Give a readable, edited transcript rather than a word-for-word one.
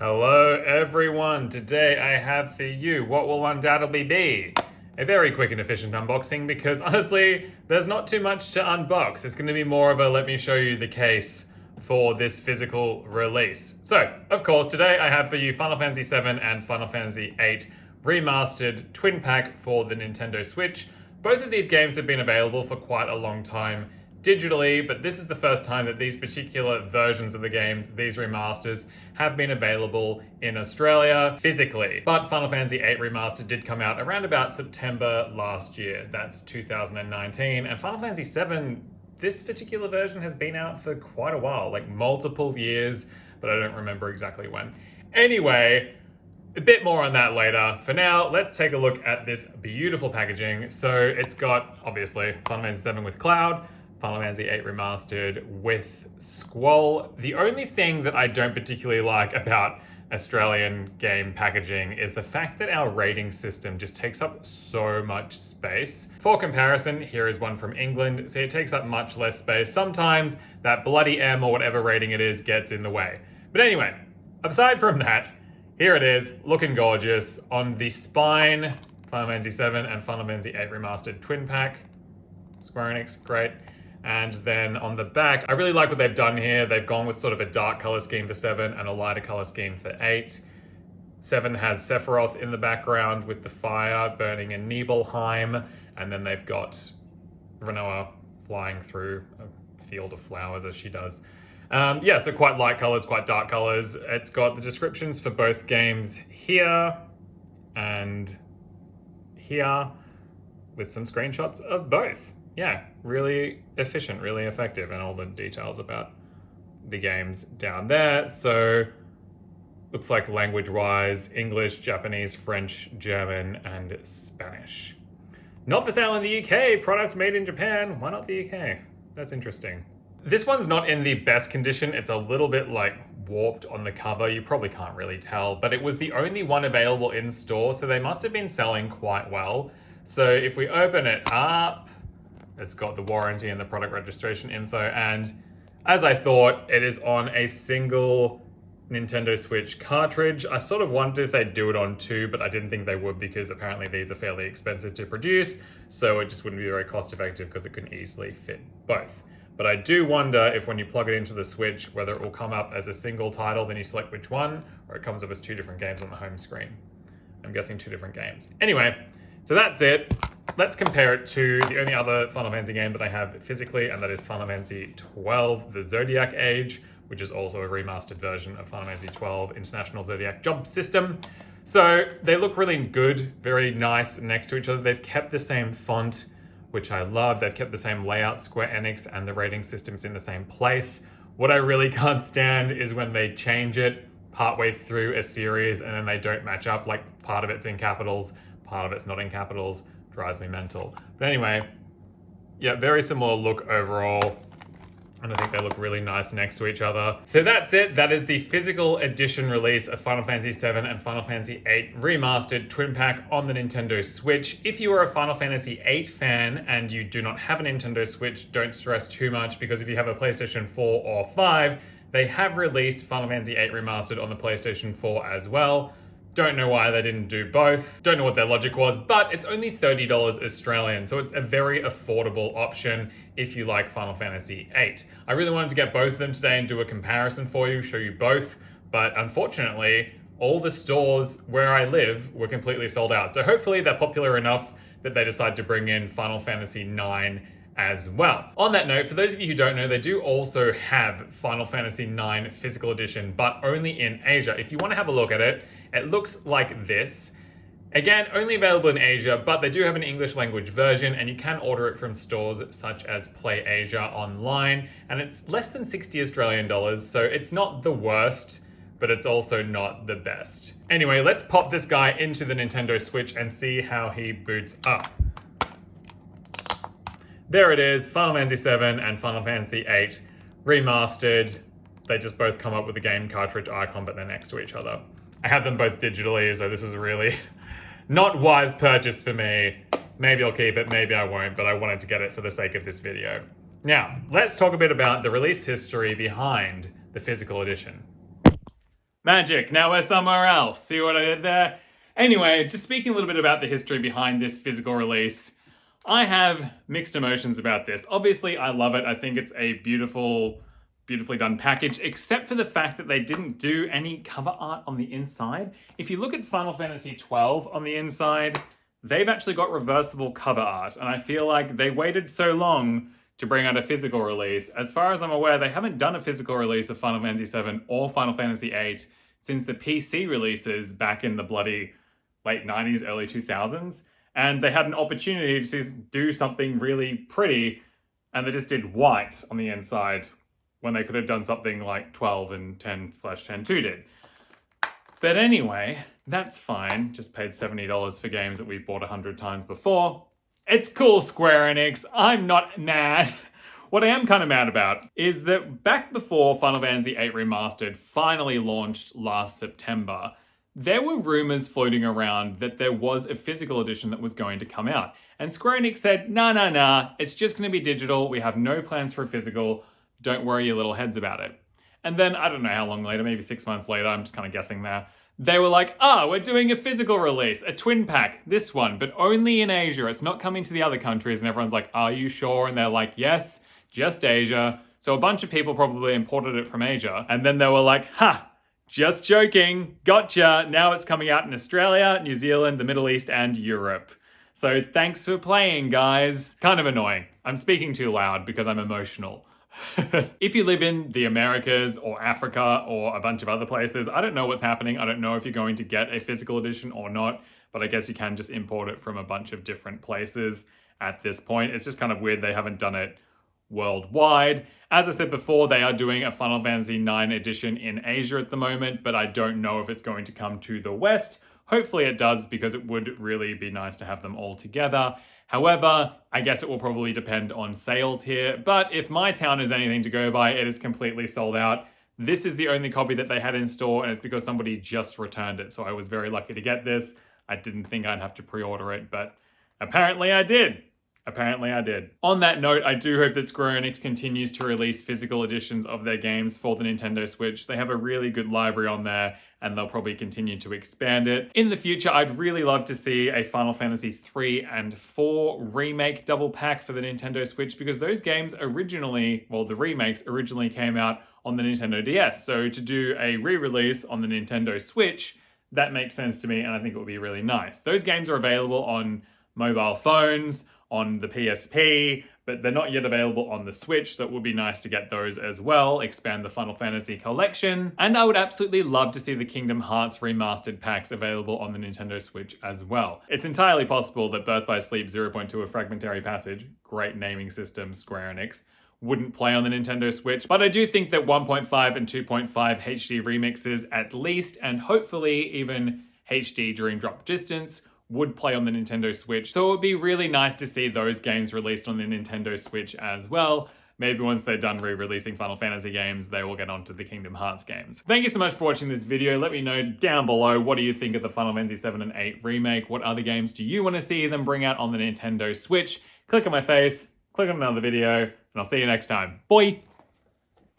Hello everyone, today I have for you what will undoubtedly be a very quick and efficient unboxing because honestly, there's not too much to unbox. It's going to be more of a let me show you the case for this physical release. So, of course, today I have for you Final Fantasy VII and Final Fantasy VIII Remastered Twin Pack for the Nintendo Switch. Both of these games have been available for quite a long time digitally, but this is the first time that these particular versions of the games, these remasters, have been available in Australia physically. But Final Fantasy VIII Remastered did come out around about September last year. That's 2019. And Final Fantasy VII, this particular version has been out for quite a while, like multiple years, but I don't remember exactly when. Anyway, a bit more on that later. For now, let's take a look at this beautiful packaging. So it's got, obviously, Final Fantasy VII with Cloud, Final Fantasy VIII Remastered with Squall. The only thing that I don't particularly like about Australian game packaging is the fact that our rating system just takes up so much space. For comparison, here is one from England. See, it takes up much less space. Sometimes that bloody M or whatever rating it is gets in the way. But anyway, aside from that, here it is, looking gorgeous. On the spine, Final Fantasy VII and Final Fantasy VIII Remastered Twin Pack. Square Enix, great. And then on the back, I really like what they've done here. They've gone with sort of a dark color scheme for 7 and a lighter color scheme for 8. 7 has Sephiroth in the background with the fire burning in Nibelheim. And then they've got Renoa flying through a field of flowers as she does. Yeah, so quite light colors, quite dark colors. It's got the descriptions for both games here and here with some screenshots of both. Yeah, really efficient, really effective, and all the details about the games down there. So looks like language-wise, English, Japanese, French, German, and Spanish. Not for sale in the UK, product made in Japan. Why not the UK? That's interesting. This one's not in the best condition. It's a little bit like warped on the cover. You probably can't really tell, but it was the only one available in store, so they must have been selling quite well. So if we open it up, it's got the warranty and the product registration info, and as I thought, it is on a single Nintendo Switch cartridge. I sort of wondered if they'd do it on 2, but I didn't think they would because apparently these are fairly expensive to produce, so it just wouldn't be very cost effective because it couldn't easily fit both. But I do wonder if when you plug it into the Switch, whether it will come up as a single title, then you select which one, or it comes up as 2 different games on the home screen. I'm guessing 2 different games. Anyway, so that's it. Let's compare it to the only other Final Fantasy game that I have physically, and that is Final Fantasy XII, the Zodiac Age, which is also a remastered version of Final Fantasy XII International Zodiac Job System. So they look really good, very nice next to each other. They've kept the same font, which I love. They've kept the same layout, Square Enix, and the rating system's in the same place. What I really can't stand is when they change it partway through a series and then they don't match up, like part of it's in capitals, part of it's not in capitals. Drives me mental. But anyway, yeah, very similar look overall. And I think they look really nice next to each other. So that's it. That is the physical edition release of Final Fantasy VII and Final Fantasy VIII Remastered Twin Pack on the Nintendo Switch. If you are a Final Fantasy VIII fan and you do not have a Nintendo Switch, don't stress too much, because if you have a PlayStation 4 or 5, they have released Final Fantasy VIII Remastered on the PlayStation 4 as well. Don't know why they didn't do both. Don't know what their logic was, but it's only $30 Australian, so it's a very affordable option if you like Final Fantasy VIII. I really wanted to get both of them today and do a comparison for you, show you both, but unfortunately, all the stores where I live were completely sold out. So hopefully they're popular enough that they decide to bring in Final Fantasy IX as well. On that note, for those of you who don't know, they do also have Final Fantasy IX physical edition, but only in Asia. If you want to have a look at it, it looks like this. Again, only available in Asia, but they do have an English language version, and you can order it from stores such as Play Asia online, and it's less than 60 Australian dollars, so it's not the worst, but it's also not the best. Anyway, let's pop this guy into the Nintendo Switch and see how he boots up. There it is, Final Fantasy VII and Final Fantasy VIII Remastered. They just both come up with the game cartridge icon, but they're next to each other. I have them both digitally, so this is a really not wise purchase for me. Maybe I'll keep it, maybe I won't, but I wanted to get it for the sake of this video. Now, let's talk a bit about the release history behind the physical edition. Magic, now we're somewhere else. See what I did there? Anyway, just speaking a little bit about the history behind this physical release, I have mixed emotions about this. Obviously, I love it. I think it's a beautifully done package, except for the fact that they didn't do any cover art on the inside. If you look at Final Fantasy XII on the inside, they've actually got reversible cover art, and I feel like they waited so long to bring out a physical release. As far as I'm aware, they haven't done a physical release of Final Fantasy VII or Final Fantasy VIII since the PC releases back in the bloody late 90s, early 2000s. And they had an opportunity to do something really pretty, and they just did white on the inside when they could have done something like 12 and 10/10/2 did. But anyway, that's fine. Just paid $70 for games that we've bought 100 times before. It's cool, Square Enix. I'm not mad. What I am kind of mad about is that back before Final Fantasy VIII Remastered finally launched last September, there were rumors floating around that there was a physical edition that was going to come out. And Square Enix said, nah, it's just going to be digital. We have no plans for a physical. Don't worry your little heads about it. And then, I don't know how long later, maybe 6 months later, I'm just kind of guessing there, they were like, we're doing a physical release, a twin pack, this one, but only in Asia. It's not coming to the other countries. And everyone's like, are you sure? And they're like, yes, just Asia. So a bunch of people probably imported it from Asia. And then they were like, just joking, gotcha. Now it's coming out in Australia, New Zealand, the Middle East, and Europe. So thanks for playing, guys. Kind of annoying. I'm speaking too loud because I'm emotional. If you live in the Americas or Africa or a bunch of other places, I don't know what's happening. I don't know if you're going to get a physical edition or not, but I guess you can just import it from a bunch of different places at this point. It's just kind of weird they haven't done it worldwide. As I said before, they are doing a Final Fantasy IX edition in Asia at the moment, but I don't know if it's going to come to the West. Hopefully it does, because it would really be nice to have them all together. However, I guess it will probably depend on sales here, but if my town is anything to go by, it is completely sold out. This is the only copy that they had in store, and it's because somebody just returned it, so I was very lucky to get this. I didn't think I'd have to pre-order it, but apparently I did. On that note, I do hope that Square Enix continues to release physical editions of their games for the Nintendo Switch. They have a really good library on there, and they'll probably continue to expand it. In the future, I'd really love to see a Final Fantasy 3 and 4 remake double pack for the Nintendo Switch, because those games originally, well, the remakes originally came out on the Nintendo DS. So to do a re-release on the Nintendo Switch, that makes sense to me, and I think it would be really nice. Those games are available on mobile phones, on the PSP, but they're not yet available on the Switch, so it would be nice to get those as well, expand the Final Fantasy collection. And I would absolutely love to see the Kingdom Hearts remastered packs available on the Nintendo Switch as well. It's entirely possible that Birth by Sleep 0.2 A Fragmentary Passage, great naming system, Square Enix, wouldn't play on the Nintendo Switch, but I do think that 1.5 and 2.5 HD remixes at least, and hopefully even HD during drop distance, would play on the Nintendo Switch. So it would be really nice to see those games released on the Nintendo Switch as well. Maybe once they're done re-releasing Final Fantasy games, they will get onto the Kingdom Hearts games. Thank you so much for watching this video. Let me know down below, what do you think of the Final Fantasy 7 and 8 remake? What other games do you want to see them bring out on the Nintendo Switch? Click on my face, click on another video, and I'll see you next time. Bye!